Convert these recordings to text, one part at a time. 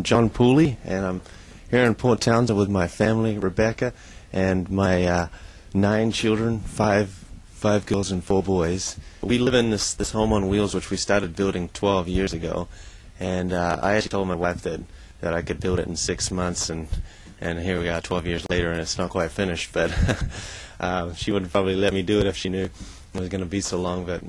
John Pooley, and I'm here in Port Townsend with my family, Rebecca, and my 9 children, five girls and 4 boys. We live in this home on wheels, which we started building 12 years ago, and I actually told my wife that I could build it in 6 months, and here we are 12 years later, and it's not quite finished, but she wouldn't probably let me do it if she knew it was going to be so long, but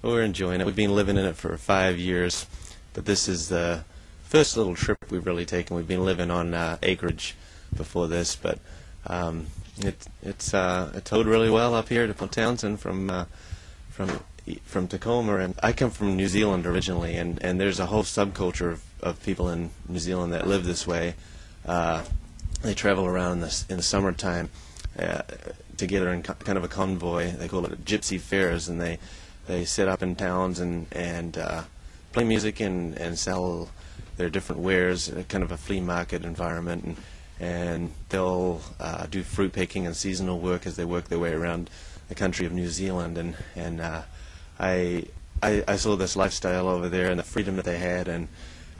we're enjoying it. We've been living in it for 5 years, but this is the first little trip we've really taken. We've been living on acreage before this, but it's towed really well up here to Port Townsend from Tacoma, and I come from New Zealand originally, and there's a whole subculture of people in New Zealand that live this way. They travel around in the summertime together in kind of a convoy. They call it gypsy fairs, and they set up in towns and play music and sell their different wares, kind of a flea market environment, and they'll do fruit picking and seasonal work as they work their way around the country of New Zealand. And I saw this lifestyle over there and the freedom that they had, and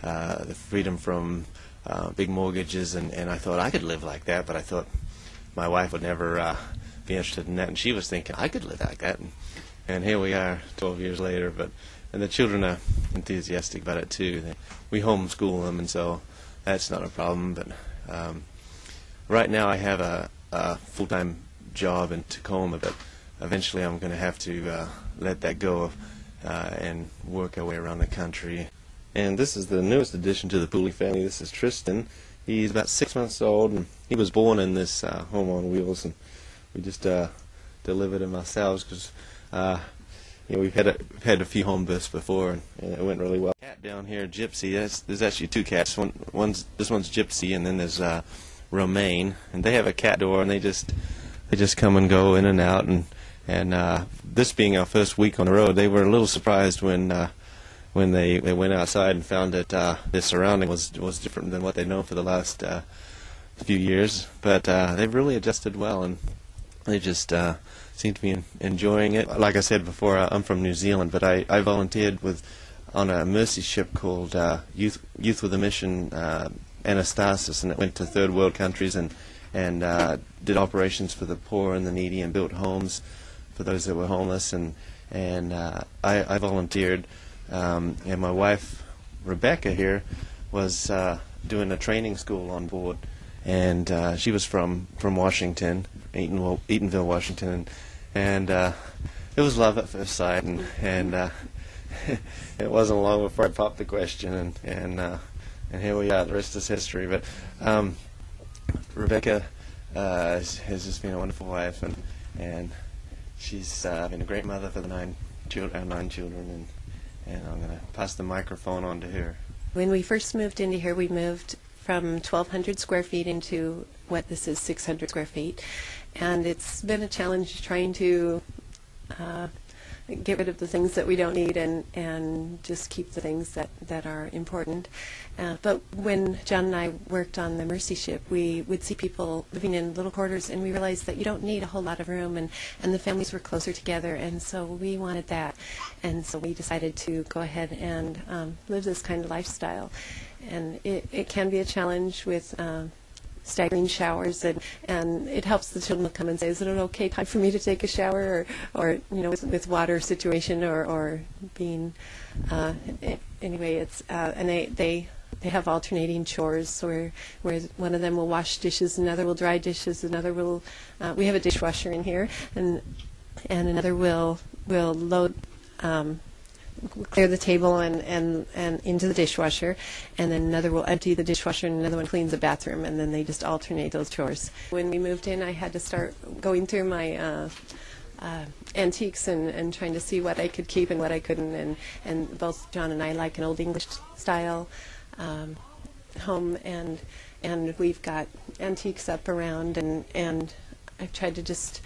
the freedom from big mortgages, and I thought I could live like that, but I thought my wife would never be interested in that, and she was thinking I could live like that, and here we are 12 years later. And the children are enthusiastic about it too. We homeschool them, and so that's not a problem. But right now I have a full-time job in Tacoma, but eventually I'm going to have to let that go and work our way around the country. And this is the newest addition to the Pooley family. This is Tristan. He's about 6 months old, and he was born in this home on wheels, and we just delivered him ourselves because we've had a few home births before, and it went really well. Cat down here, Gypsy. There's actually 2 cats. This one's Gypsy, and then there's Romaine, and they have a cat door, and they just come and go in and out. And this being our first week on the road, they were a little surprised when they went outside and found that their surrounding was different than what they'd known for the last few years. But they've really adjusted well, and they just seem to be enjoying it. Like I said before, I'm from New Zealand, but I volunteered on a mercy ship called Youth with a Mission Anastasis, and it went to third world countries and did operations for the poor and the needy and built homes for those that were homeless. And I volunteered, and my wife Rebecca here was doing a training school on board, and she was from Washington, Eatonville, Washington, and it was love at first sight, and it wasn't long before I popped the question, and here we are. The rest is history. But Rebecca has just been a wonderful wife, and she's been a great mother for our 9 children, and I'm going to pass the microphone on to her. When we first moved into here, we moved from 1,200 square feet into what this is 600 square feet, and it's been a challenge trying to get rid of the things that we don't need and just keep the things that are important. But when John and I worked on the Mercy Ship, we would see people living in little quarters, and we realized that you don't need a whole lot of room, and the families were closer together, and so we wanted that. And so we decided to go ahead and live this kind of lifestyle. And it can be a challenge with staggering showers, and it helps the children come and say, is it an okay time for me to take a shower, or with water situation, or being anyway, it's and they have alternating chores where one of them will wash dishes, another will dry dishes, another will we have a dishwasher in here, and another will load clear the table and into the dishwasher, and then another will empty the dishwasher, and another one cleans the bathroom, and then they just alternate those chores. When we moved in, I had to start going through my antiques and trying to see what I could keep and what I couldn't, and both John and I like an old English style home, and we've got antiques up around, and I've tried to just,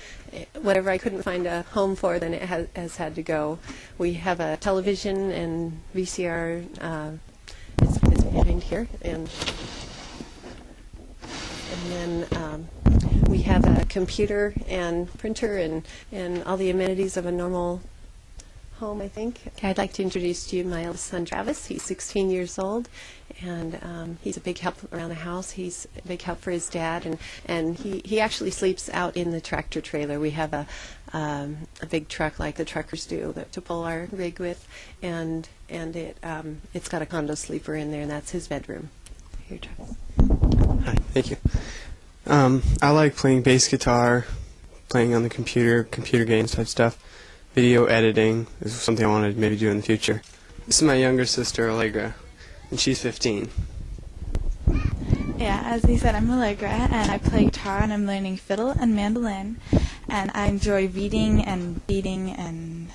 whatever I couldn't find a home for, then it has had to go. We have a television and VCR, it's behind here, and then we have a computer and printer and all the amenities of a normal home, I think. I'd like to introduce to you my eldest son, Travis. He's 16 years old, and he's a big help around the house. He's a big help for his dad, and he actually sleeps out in the tractor trailer. We have a big truck like the truckers do to pull our rig with, and it's got a condo sleeper in there, and that's his bedroom. Here, Travis. Hi, thank you. I like playing bass guitar, playing on the computer games type stuff. Video editing is something I want to maybe do in the future. This is my younger sister, Allegra, and she's 15. Yeah, as he said, I'm Allegra, and I play guitar, and I'm learning fiddle and mandolin, and I enjoy reading and beading and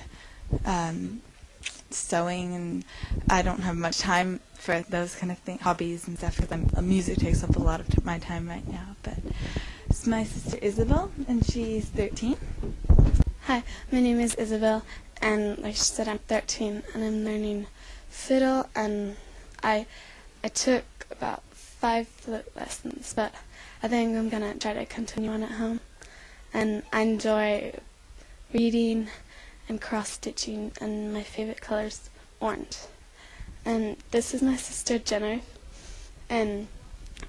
sewing, and I don't have much time for those kind of hobbies and stuff, because music takes up a lot of my time right now. But it's my sister Isabel, and she's 13. Hi, my name is Isabel, and like she said, I'm 13, and I'm learning fiddle, and I took about 5 flute lessons, but I think I'm going to try to continue on at home. And I enjoy reading and cross-stitching, and my favorite color is orange. And this is my sister Jennifer, and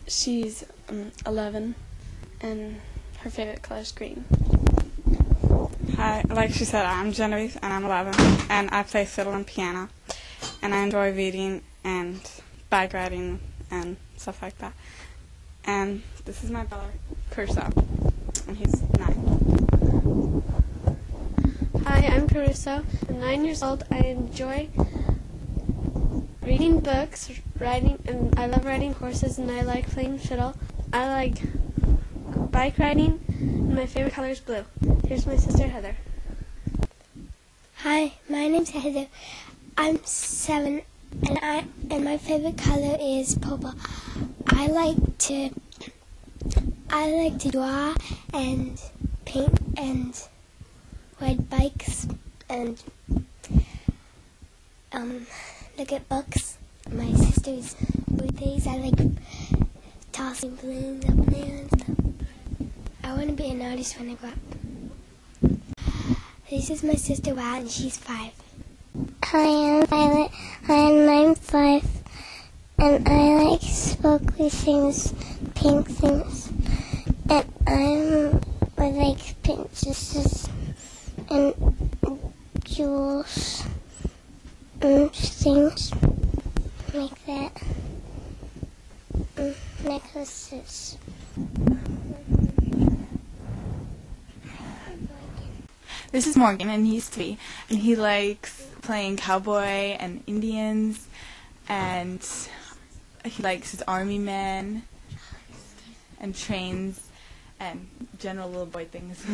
she's 11, and her favorite color is green. Hi, like she said, I'm Genevieve, and I'm 11, and I play fiddle and piano, and I enjoy reading and bike riding and stuff like that. And this is my brother, Curso, and he's 9. Hi, I'm Caruso. I'm 9 years old. I enjoy reading books, riding, and I love riding horses, and I like playing fiddle. I like bike riding, and my favorite color is blue. Here's my sister Heather. Hi, my name's Heather. I'm 7, and my favorite color is purple. I like to draw and paint and ride bikes and look at books. My sister's birthdays, I like tossing balloons up in there and stuff. I want to be an artist when I grow up. This is my sister Wyatt, and she's 5. Hi, I'm Violet. I'm 5, and I like sparkly things, pink things, and I like princesses and jewels and things like that. Necklaces. This is Morgan, and he's 3, and he likes playing cowboy and Indians, and he likes his army men and trains and general little boy things.